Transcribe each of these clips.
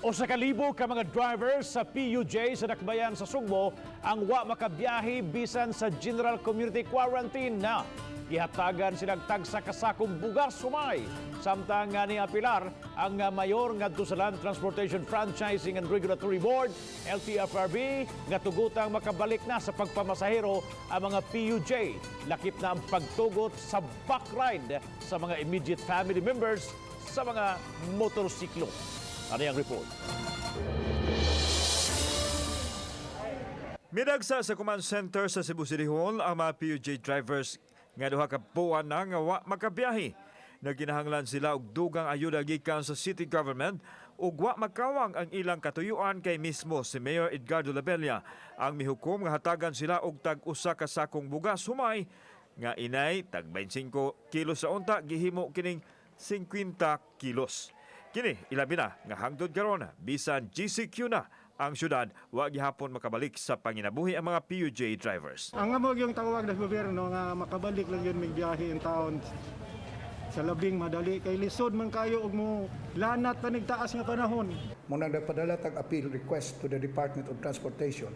O sa kalibo ka mga drivers sa PUJ sa Dakbayan sa Sugbo ang wa makabiyahe bisan sa General Community Quarantine na. Gihatagan silang tagsa kasakong bugas sumay. Samtang nga ni apilar ang mayor ngadto sa Land Transportation Franchising and Regulatory Board, LTFRB, nga tugutang makabalik na sa pagpamasahero ang mga PUJ. Lakip na ang pagtugot sa backride sa mga immediate family members sa mga motorsiklo. Ano yung report? Midagsa sa command center sa Cebu City Hall ang mga PUJ drivers nga duha ka buwan na nga wa makabiyahe. Nagkinahanglan sila og dugang ayuda gikan sa city government ug wa makawang ang ilang katuyuan kay mismo si Mayor Edgardo Labella ang mihukom nga hatagan sila og tag usa ka sakong bugas humay nga inay tag 25 kilos sa unta gihimo kining 50 kilos. Kini ilabi na nga hangtod karon bisan GCQ na ang syudad wa gihapon makabalik sa panginabuhi ang mga PUJ drivers. Ang amog yung tawag ng gobyerno nga makabalik lang yun may biyahe in town sa labing madali kay lisod man kayo og mo lanat pa nigtaas nga panahon. Muna nagpadala tag appeal request to the Department of Transportation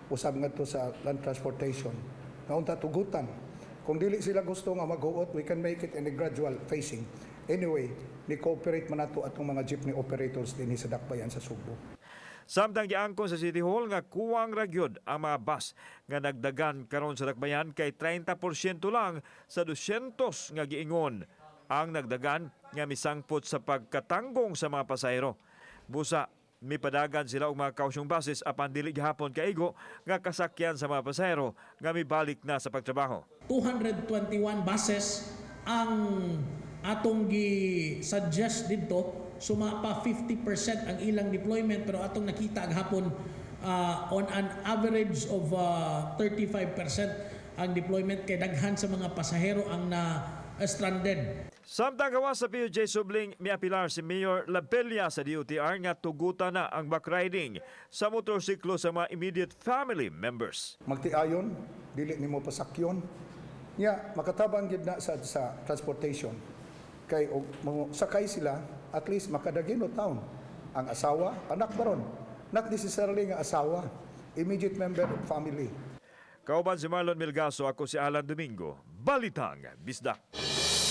usab ngadto sa Land Transportation nga unta tugutan kung dili sila gusto nga maghuot, we can make it in a gradual phasing. Anyway, ni-cooperate man nato atong mga jeepney operators dinhi sa Dakbayan sa Sugbo. Samtang giangkon sa City Hall nga kuwang ragyod ang mga bus nga nagdagan karon sa Dakbayan kay 30% lang sa 200 nga giingon ang nagdagan nga misangpot sa pagkatanggong sa mga pasahero. Busa mipadagan sila og mga kausyong buses apan dili gihapon kaigo nga kasakyan sa mga pasahero nga mibalik na sa pagtrabaho. 221 buses ang atong gi-suggest dito, suma pa 50% ang ilang deployment pero atong nakita gahapon on an average of 35% ang deployment kay daghan sa mga pasahero ang na stranded. Samtang gawas sa PUJ Subling, miapilar si Mayor Labella sa DOTR nga tugutan na ang backriding sa motorsiklo sa mga immediate family members. Magtiayon, dili nimo pasakyon. Nya makatabang gid na sa transportation. Kay og sakay sila at least makadagino town ang asawa, anak baron. Not necessarily nga asawa, immediate member of family. Kauban si Marlon Milgaso, ako si Alan Domingo, Balitang Bisdak.